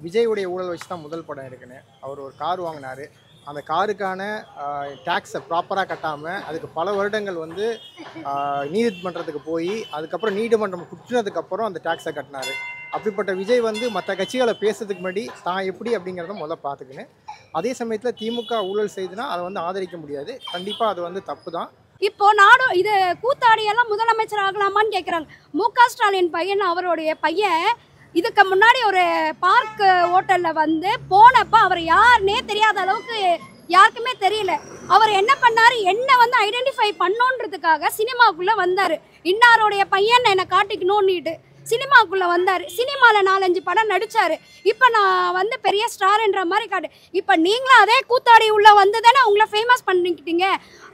விஜயுடைய ஊழல் வச்சு தான் முதல் படம் எடுக்கணும். அவர் ஒரு கார் வாங்கினார். அந்த காருக்கான டேக்ஸை ப்ராப்பராக கட்டாமல் அதுக்கு பல வருடங்கள் வந்து நீதிமன்றத்துக்கு போய் அதுக்கப்புறம் நீதிமன்றம் குற்றினதுக்கப்புறம் அந்த டேக்ஸை கட்டினார். அப்படிப்பட்ட விஜய் வந்து மற்ற கட்சிகளை பேசுறதுக்கு முன்னாடி தான் எப்படி அப்படிங்கிறத முதல்ல பார்த்துக்கினேன். அதே சமயத்தில் திமுக ஊழல் செய்துனா அதை வந்து ஆதரிக்க முடியாது. கண்டிப்பாக அது வந்து தப்பு தான். இப்போ நாடும் இது கூத்தாடியெல்லாம் முதலமைச்சர் ஆகலாமான்னு கேட்குறாங்க. மு.க. ஸ்டாலின் பையன், அவருடைய பையன் இதுக்கு முன்னாடி ஒரு பார்க் ஹோட்டலில் வந்து போனப்போ அவர் யாருன்னே தெரியாத அளவுக்கு யாருக்குமே தெரியல. அவர் என்ன பண்ணார், என்ன வந்து ஐடென்டிஃபை பண்ணோன்றதுக்காக சினிமாவுக்குள்ளே வந்தார். இன்னாருடைய பையன் என்னை காட்டிக்கணும்னுட்டு சினிமாக்குள்ளே வந்தார். சினிமாவில் 4-5 படம் நடித்தார். இப்போ நான் வந்து பெரிய ஸ்டார்ன்ற மாதிரி காட்டு. இப்போ நீங்களும் அதே கூத்தாடி உள்ளே வந்து தானே உங்களை ஃபேமஸ் பண்ணிக்கிட்டீங்க.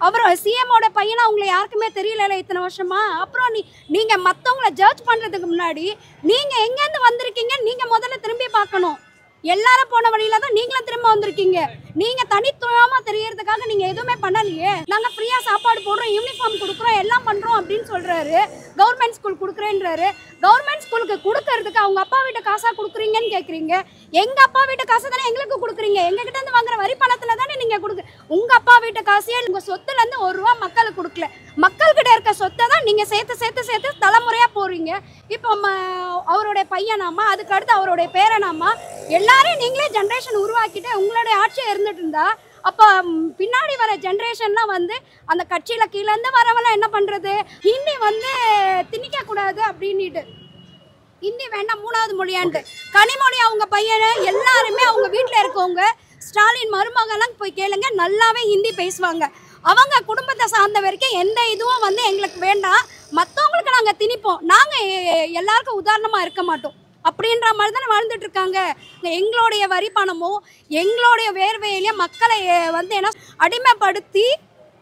அவர் சிஎம்மோட பையனா உங்களை யாருக்குமே தெரியல இத்தனை வருஷமா. அப்புறம் நீங்கள் மற்றவங்கள ஜட்ஜ் பண்ணுறதுக்கு முன்னாடி நீங்கள் எங்கேருந்து வந்திருக்கீங்க நீங்கள் முதல்ல திரும்பி பார்க்கணும். எல்லாரும் போன வழியில தான் நீங்களும் திரும்ப வந்திருக்கீங்க. நீங்க தனித்துவமா தெரியறதுக்காக நீங்க எதுவுமே பண்ணலையே. நாங்க ஃப்ரீயா சாப்பாடு போடுறோம், யூனிஃபார்ம் கொடுக்குறோம், எல்லாம் பண்றோம் அப்படின்னு சொல்றாரு. Government school கொடுக்குறேன்றாரு. கவர்மெண்ட் ஸ்கூலுக்கு கொடுக்கறதுக்கு அவங்க அப்பா வீட்டு காசா கொடுக்குறீங்கன்னு கேட்குறீங்க. எங்க அப்பா வீட்டு காசை தானே எங்களுக்கு கொடுக்குறீங்க. எங்க கிட்ட இருந்து வாங்குற வரி பணத்துல தானே நீங்க கொடுக்கு. உங்க அப்பா வீட்டு காசையே உங்க சொத்துல இருந்து 1 ரூபா மக்களுக்கு கொடுக்கல. மக்கள் கிட்ட இருக்க சொத்தை தான் நீங்க சேர்த்து தலைமுறையா போறீங்க. இப்போ அவருடைய பையனாமா, அதுக்கு அடுத்து அவருடைய பேரனாமா, எல்லாரையும் நீங்களே ஜென்ரேஷன் உருவாக்கிட்டு உங்களுடைய ஆட்சியை இருந்துட்டு இருந்தா அப்போ பின்னாடி வர ஜென்ரேஷன்லாம் வந்து அந்த கட்சியில் கீழேருந்து வரவெல்லாம் என்ன பண்ணுறது? ஹிந்தி வந்து திணிக்கக்கூடாது அப்படின்ட்டு ஹிந்தி வேண்டாம் 3வது மொழியான்ட்டு கனிமொழி அவங்க பையனை எல்லாருமே அவங்க வீட்டில் இருக்கவங்க ஸ்டாலின் மருமகெல்லாம் போய் கேளுங்க, நல்லாவே ஹிந்தி பேசுவாங்க. அவங்க குடும்பத்தை சார்ந்த வரைக்கும் எந்த இதுவும் வந்து எங்களுக்கு வேண்டாம், மற்றவங்களுக்கு நாங்கள் திணிப்போம், நாங்கள் எல்லாருக்கும் உதாரணமாக இருக்க மாட்டோம் அப்படின்ற மாதிரி தானே வாழ்ந்துட்டு இருக்காங்க. எங்களுடைய வரி பணமோ எங்களுடைய வேர்வையிலேயே மக்களை வந்து என்ன அடிமைப்படுத்தி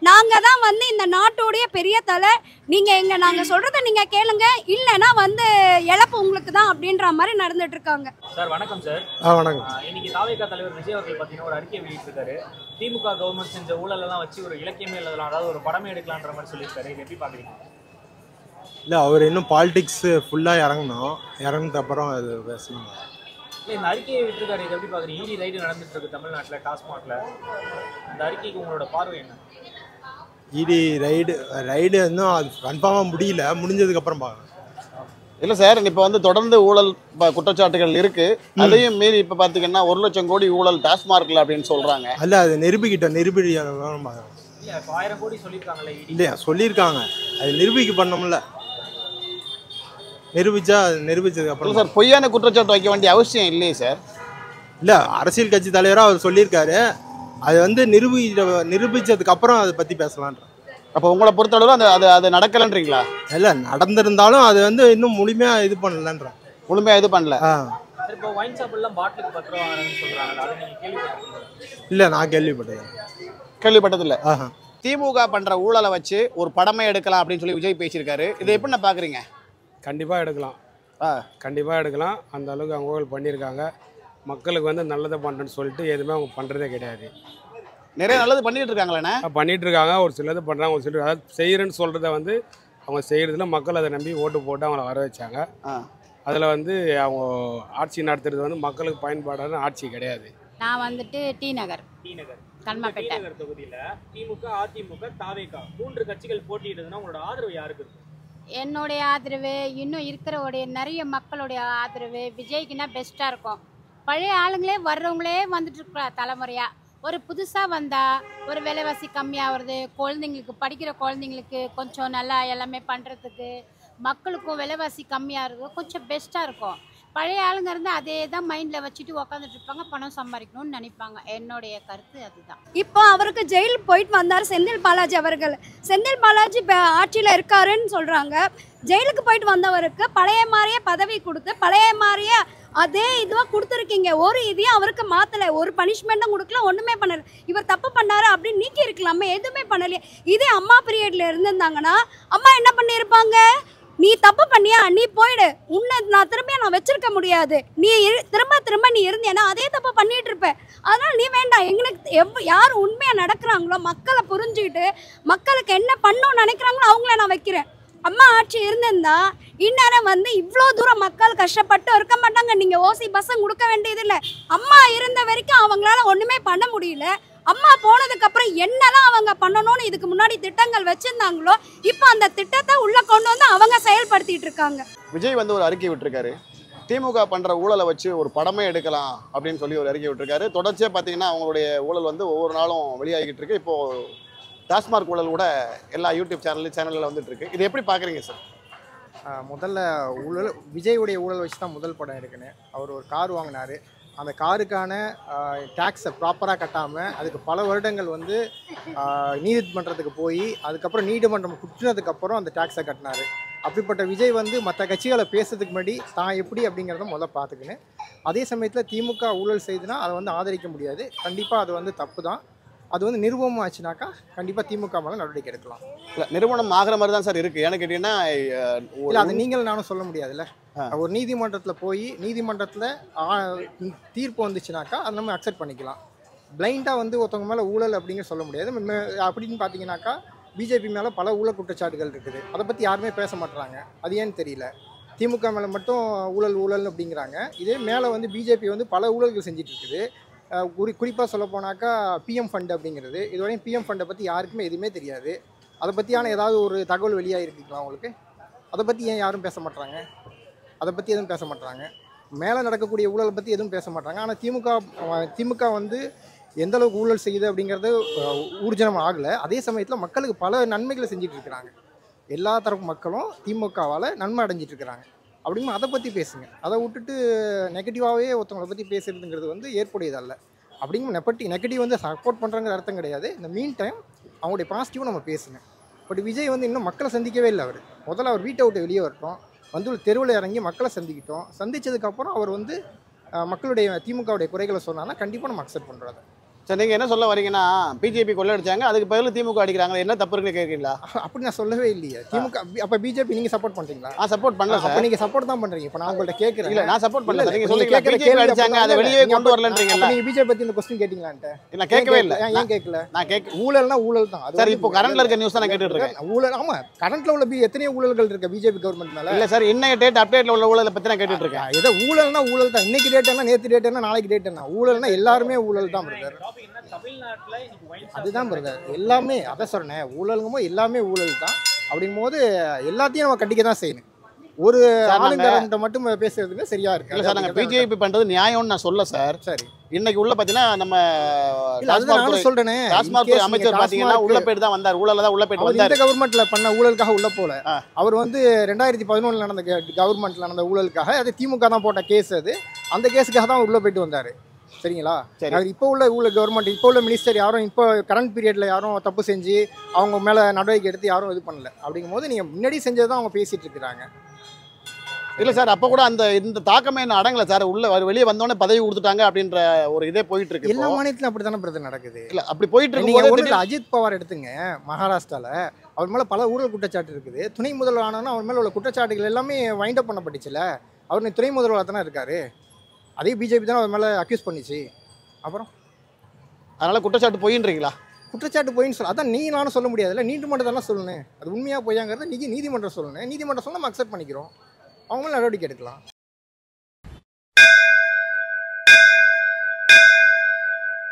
நாங்கள் தான் வந்து இந்த நாட்டோடைய பெரிய தலை, நீங்கள் நாங்கள் சொல்கிறத நீங்கள் கேளுங்க, இல்லைன்னா வந்து இழப்பு உங்களுக்கு தான் அப்படின்ற மாதிரி நடந்துட்டு இருக்காங்க. சார் வணக்கம் சார். வணக்கம். இன்னைக்கு தாவேகா தலைவர் விஜய் அவர்கள் பார்த்தீங்கன்னா ஒரு அறிக்கை வெளியிட்டிருக்காரு. திமுக கவர்மெண்ட் செஞ்ச ஊழலெல்லாம் வச்சு ஒரு இலக்கியமே எழுதலாம், அதாவது ஒரு படமே எடுக்கலான்ற மாதிரி சொல்லியிருக்காரு. இது எப்படி பார்க்குறீங்க? இல்லை, அவர் இன்னும் பாலிடிக்ஸ் ஃபுல்லாக இறங்கின அப்புறம் அது பேசணும். இல்லை, இந்த அறிக்கையை விட்டுருக்காரு, இது எப்படி பார்க்குறீங்க? இடி ரைடு நடந்துட்டு இருக்கு தமிழ்நாட்டில், டாஸ்மாகில். இந்த அறிக்கைக்கு உங்களோட பார்வை என்ன? இடி ரைடு இன்னும் அது கன்ஃபார்மாக முடிஞ்சதுக்கப்புறம் பார்க்கலாம். இல்லை சார், இப்போ வந்து தொடர்ந்து ஊழல் குற்றச்சாட்டுகள் இருக்கு. அதையும் மீறி இப்போ பார்த்தீங்கன்னா 1 லட்சம் கோடி ஊழல் டாஸ்மார்க்ல அப்படின்னு சொல்றாங்க. அல்ல, அது நிரூபிக்க இல்லை, 1000 கோடி சொல்லியிருக்காங்களே. இல்லையா, சொல்லியிருக்காங்க, அது நிரூபிக்க பண்ணோம்ல. நிரூபிச்சதுக்கு அப்புறம் சார் பொய்யான குற்றச்சாட்டு வைக்க வேண்டிய அவசியம் இல்லையே சார். இல்லை, அரசியல் கட்சி தலைவராக அவர் சொல்லியிருக்காரு, அது வந்து நிரூபிச்சதுக்கு அப்புறம் அதை பற்றி பேசலான்ற. அப்போ உங்களை பொறுத்தளவு அது நடக்கலன்றீங்களா? இல்லை, நடந்திருந்தாலும் அது வந்து இன்னும் முழுமையாக இது பண்ணலன்ற. முழுமையாக இது பண்ணல. இப்போ ஒயின் ஷாப்லாம் பாட்டிலுக்கு 10 ரூபா வாங்குறாங்கன்னு சொல்றாங்க, அதை நீங்க கேள்விப்பட்டிருக்கீங்களா? இல்லை, நான் கேள்விப்பட்டதில்லை. திமுக பண்ற ஊழலை வச்சு ஒரு படமே எடுக்கலாம் அப்படின்னு சொல்லி விஜய் பேசியிருக்காரு. இதை எப்படி நான் பார்க்குறீங்க? கண்டிப்பாக எடுக்கலாம். அந்த அளவுக்கு அவங்க ஊழல் பண்ணியிருக்காங்க. மக்களுக்கு வந்து நல்லதை பண்ணுறேன்னு சொல்லிட்டு எதுவுமே அவங்க பண்ணுறதே கிடையாது. நிறைய நல்லது பண்ணிட்டு இருக்காங்களே. பண்ணிட்டு இருக்காங்க, ஒரு சிலது பண்ணுறாங்க, ஒரு சிலர் அதாவது செய்கிறேன்னு சொல்கிறத வந்து அவங்க செய்கிறதுல மக்கள் அதை நம்பி ஓட்டு போட்டு அவங்கள வர வச்சாங்க. அதில் வந்து அவங்க ஆட்சி நடத்துறது வந்து மக்களுக்கு பயன்பாடான ஆட்சி கிடையாது. நான் வந்துட்டு டி நகர் கல்மாப்பேட்டை தொகுதியில் திமுக, அதிமுக, தாவேகா 3 கட்சிகள் போட்டியிடுதுன்னா உங்களோட ஆதரவு யாருக்கு இருக்கும்? என்னுடைய ஆதரவு இன்னும் இருக்கிறவுடைய நிறைய மக்களுடைய ஆதரவு விஜய்க்குன்னா பெஸ்ட்டாக இருக்கும். பழைய ஆளுங்களே வர்றவங்களே வந்துட்டு இருக்கிற தலைமுறையாக ஒரு புதுசாக வந்தால் ஒரு விலைவாசி கம்மியாகிறது, குழந்தைங்களுக்கு படிக்கிற குழந்தைங்களுக்கு கொஞ்சம் நல்லா எல்லாமே பண்ணுறதுக்கு, மக்களுக்கும் விலைவாசி கம்மியாக கொஞ்சம் பெஸ்ட்டாக இருக்கும். பழைய ஆளுங்க இருந்தால் அதே தான் மைண்டில் வச்சுட்டு உக்காந்துட்டு இருப்பாங்க, பணம் சம்பாதிக்கணும்னு நினைப்பாங்க. என்னுடைய கருத்து அதுதான். இப்போ அவருக்கு ஜெயில் போயிட்டு வந்தார் செந்தில் பாலாஜி அவர்கள். செந்தில் பாலாஜி இப்போ ஆட்சியில் இருக்காருன்னு சொல்கிறாங்க. ஜெயிலுக்கு போயிட்டு வந்தவருக்கு பழைய மாதிரியே பதவி கொடுத்து பழைய மாதிரியே அதே இதுவாக கொடுத்துருக்கீங்க. ஒரு இதையும் அவருக்கு மாற்றலை, ஒரு பனிஷ்மெண்ட்டும் கொடுக்கல, ஒன்றுமே பண்ணலை. இவர் தப்பு பண்ணாரு அப்படின்னு நீக்கி இருக்கலாமே, எதுவுமே பண்ணலையே. இதே அம்மா பீரியடில் இருந்திருந்தாங்கன்னா அம்மா என்ன பண்ணியிருப்பாங்க? நீ தப்பு பண்ணியா, நீ போயிடு, உன்னை நான் திரும்பியா வச்சிருக்க முடியாது, நீ திரும்ப நீ இருந்தேன்னா அதே தப்பு பண்ணிட்டு இருப்ப, அதனால நீ வேண்டாம். எங்களுக்கு யார் உண்மையாக நடக்கிறாங்களோ மக்களை புரிஞ்சுக்கிட்டு மக்களுக்கு என்ன பண்ணணும்னு நினைக்கிறாங்களோ அவங்கள நான் வைக்கிறேன். அம்மா ஆட்சி இருந்திருந்தா இந்நேரம் வந்து இவ்வளோ தூரம் மக்கள் கஷ்டப்பட்டு இருக்க மாட்டாங்க. நீங்கள் ஓசி பஸ்ஸும் கொடுக்க வேண்டியதில்லை. அம்மா இருந்த வரைக்கும் அவங்களால ஒன்றுமே பண்ண முடியல. அம்மா போனதுக்கப்புறம் என்னெல்லாம் அவங்க பண்ணணும்னு இதுக்கு முன்னாடி திட்டங்கள் வச்சுருந்தாங்களோ இப்போ அந்த திட்டத்தை உள்ளே கொண்டு வந்து அவங்க செயல்படுத்திட்டு இருக்காங்க. விஜய் வந்து ஒரு அறிக்கை விட்டுருக்காரு, திமுக பண்ணுற ஊழலை வச்சு ஒரு படமே எடுக்கலாம் அப்படின்னு சொல்லி ஒரு அறிக்கை விட்டுருக்காரு. தொடர்ச்சியாக பார்த்தீங்கன்னா அவங்களுடைய ஊழல் வந்து ஒவ்வொரு நாளும் வெளியாகிட்டு இருக்கு. இப்போது டாஸ்மார்க் ஊழல் கூட எல்லா யூடியூப் சேனலில் வந்துட்டு இருக்கு. இது எப்படி பார்க்குறீங்க சார்? முதல்ல ஊழல் விஜயுடைய ஊழல் வச்சு தான் முதல் படம் எடுக்கணும். அவர் ஒரு கார் வாங்கினார். அந்த காருக்கான டேக்ஸை ப்ராப்பராக கட்டாமல் அதுக்கு பல வருடங்கள் வந்து நீதிமன்றத்துக்கு போய் அதுக்கப்புறம் நீதிமன்றம் குற்றினதுக்கப்புறம் அந்த டேக்ஸை கட்டினார். அப்படிப்பட்ட விஜய் வந்து மற்ற கட்சிகளை பேசுறதுக்கு முன்னாடி தான் எப்படி அப்படிங்கிறத முதல்ல பார்த்துக்கினேன். அதே சமயத்தில் திமுக ஊழல் செய்துனா அதை வந்து ஆதரிக்க முடியாது. கண்டிப்பாக அது வந்து தப்பு தான். அது வந்து நிரூபணம் ஆச்சுனாக்கா கண்டிப்பாக திமுக மேலே நடவடிக்கை எடுக்கலாம். இல்லை, நிறுவனம் ஆகிற மாதிரி தான் சார் இருக்குது. ஏன்னு கேட்டிங்கன்னா இல்லை, அது நீங்கள் நானும் சொல்ல முடியாதுல்ல. ஒரு நீதிமன்றத்தில் போய் நீதிமன்றத்தில் தீர்ப்பு வந்துச்சுனாக்கா அதை நம்ம அக்செப்ட் பண்ணிக்கலாம். பிளைண்டாக வந்து ஒருத்தவங்க மேலே ஊழல் அப்படிங்கிற சொல்ல முடியாது. அப்படின்னு பார்த்தீங்கன்னாக்கா பிஜேபி மேலே பல ஊழல் குற்றச்சாட்டுகள் இருக்குது. அதை பற்றி யாருமே பேச மாட்டுறாங்க. அது ஏன்னு தெரியல. திமுக மேலே மட்டும் ஊழல் அப்படிங்கிறாங்க. இதே மேலே வந்து பிஜேபி வந்து பல ஊழல்கள் செஞ்சுட்டு இருக்குது. குறிப்பாக சொல்ல போனாக்கா பிஎம் ஃபண்டு அப்படிங்கிறது, இதுவரையும் பிஎம் ஃபண்டை பற்றி யாருக்குமே எதுவுமே தெரியாது. அதை பற்றியான ஏதாவது ஒரு தகவல் வெளியாகிருக்குங்களா உங்களுக்கு? அதை பற்றி ஏன் யாரும் பேச மாட்டாங்க? அதை பற்றி எதுவும் பேச மாட்டாங்க. மேலே நடக்கக்கூடிய ஊழலை பற்றி எதுவும் பேச மாட்டாங்க. ஆனால் திமுக வந்து எந்த அளவுக்கு ஊழல் செய்யுது அப்படிங்கிறது ஊர்ஜனம் ஆகலை. அதே சமயத்தில் மக்களுக்கு பல நன்மைகளை செஞ்சுட்டு இருக்கிறாங்க. எல்லா தரப்பு மக்களும் திமுகவால் நன்மை அடைஞ்சிட்டு இருக்கிறாங்க. அப்படிங்கும்போது அதை பற்றி பேசுங்க. அதை விட்டுட்டு நெகட்டிவாகவே ஒருத்தவங்களை பற்றி பேசுறதுங்கிறது வந்து ஏற்புடையதல்ல. அப்படிங்கும்போது நெகட்டிவ் வந்து சப்போர்ட் பண்ணுறங்கிற அர்த்தம் கிடையாது. இந்த மீன் டைம் அவங்களுடைய பாசிட்டிவாக நம்ம பேசுங்க. பட் விஜய் வந்து இன்னும் மக்களை சந்திக்கவே இல்லை. முதல்ல அவர் வீட்டை விட்டு வெளியே வரட்டும், வந்து தெருவில் இறங்கி மக்களை சந்திக்கிட்டோம். சந்தித்ததுக்கப்புறம் அவர் வந்து மக்களுடைய திமுகவுடைய குறைகளை சொன்னாங்கன்னா கண்டிப்பாக நம்ம அக்செப்ட் பண்ணுறோம். சார், நீங்கள் என்ன சொல்ல வரீங்கன்னா பிஜேபி கொள்ளடிச்சாங்க, அதுக்கு பதில் திமுக அடிக்கிறாங்க, என்ன தப்பு இருக்குன்னு கேட்குறீங்களா? அப்படி நான் சொல்லவே இல்லையே. திமுக அப்போ பிஜேபி நீங்கள் சப்போர்ட் பண்ணுறீங்களா? சப்போர்ட் பண்ணல சார். நீங்கள் சப்போர்ட் தான் பண்ணுறீங்க. இப்போ நான் உங்கள்கிட்ட கேட்குறேன். இல்லை, நான் சப்போர்ட் பண்ணல. நீங்கள் சொல்லுங்க, பிஜேபி அடிச்சாங்க, அதை வெளியே கொண்டு வரலன்றீங்களா? நீங்கள் பிஜேபி பற்றி இந்த கொஸ்டின் கேட்டிங்களான்ட்டு நான் கேட்கவே இல்லை. ஏன் கேட்கல? நான் ஊழல்னா ஊழல் தான். சார், இப்போ கரண்ட்ல இருக்க நியூஸ் தான் நான் கேட்டுட்டு இருக்கேன். ஊழல், ஆமாம், கரண்ட்ல உள்ள எத்தனையோ ஊழல்கள் இருக்கு பிஜேபி கவர்மெண்ட் மேலே. இல்லை சார், இன்னைய டேட் அப்டேட்ல உள்ள ஊழலை பற்றி நான் கேட்டுட்டு இருக்கேன். ஏதோ ஊழல்னா ஊழல் தான். இன்னைக்கு டேட் என்ன, நேற்று டேட் என்ன, நாளைக்கு டேட் என்ன? ஊழல்னா எல்லாருமே ஊழல் தான் பிரதர். அதுதான் பிரதர், எல்லாமே அதை சொன்னேன். ஊழலுங்கமோ எல்லாமே ஊழல் தான். அப்படிங்கும் போது எல்லாத்தையும் நம்ம கண்டிக்க தான் செய்யணும். ஒரு ஆளுங்கிட்ட மட்டும் பேசுறதுக்கு சரியா இருக்கு. இல்லை சார், நாங்கள் பிஜேபி பண்றது நியாயம்னு நான் சொல்ல சார். சரி, இன்னைக்கு உள்ள பார்த்தீங்கன்னா நம்ம சொல்றேனே அமைச்சர் பார்த்தீங்கன்னா உள்ள போயிட்டு தான் வந்தார். ஊழல தான் உள்ள போயிட்டு வந்தார். இந்த கவர்மெண்ட்ல பண்ண ஊழலுக்காக உள்ள போல. அவர் வந்து 2011 நடந்த கவர்மெண்ட்ல நடந்த ஊழலுக்காக அது திமுக தான் போட்ட கேஸ். அது அந்த கேஸுக்காக தான் உள்ள போயிட்டு வந்தாரு. சரிங்களா? இப்போ உள்ள கவர்மெண்ட், இப்போ உள்ள மினிஸ்டர் யாரும் இப்போ கரண்ட் பீரியட்ல யாரும் தப்பு செஞ்சு அவங்க மேல நடவடிக்கை எடுத்து யாரும் இது பண்ணல. அப்படிங்கும் போது நீங்க முன்னாடி செஞ்சதான் அவங்க பேசிட்டு இருக்கிறாங்க. இல்லை சார், அப்போ கூட இந்த தாக்கமே என்ன அடங்கல சார். உள்ள வெளியே வந்தோடனே பதவி கொடுத்துட்டாங்க அப்படின்ற ஒரு இதே போயிட்டு இருக்கு. எல்லா மாநிலத்திலும் அப்படித்தானே பிரச்சனை நடக்குது. இல்லை, அப்படி போயிட்டு இருக்கு. அஜித் பவார் எடுத்துங்க, மகாராஷ்டிரால அவர் மேல பல ஊழல் குற்றச்சாட்டு இருக்குது. துணை முதல்வர் ஆனோன்னா அவர் மேல உள்ள குற்றச்சாட்டுகள் எல்லாமே வைண்ட் அப் பண்ணப்பட்டுச்சுல. அவர் துணை முதல்வராக தானே இருக்காரு. அதே பிஜேபி தானே அவர் மேலே அக்யூஸ் பண்ணிச்சு. அப்புறம் அதனால குற்றச்சாட்டு போயின்றீங்களா? குற்றச்சாட்டு போயின்னு சொல்ல அதான் நீ நானும் சொல்ல முடியாதுல்ல. நீதிமன்றம் தானே சொல்லணும் அது உண்மையாக பொய்யாங்கிறத. நீதிமன்றம் சொல்லணும். நீதிமன்றம் சொல்ல நம்ம அக்செப்ட் பண்ணிக்கிறோம். அவங்க மேலே நடவடிக்கை எடுக்கலாம்.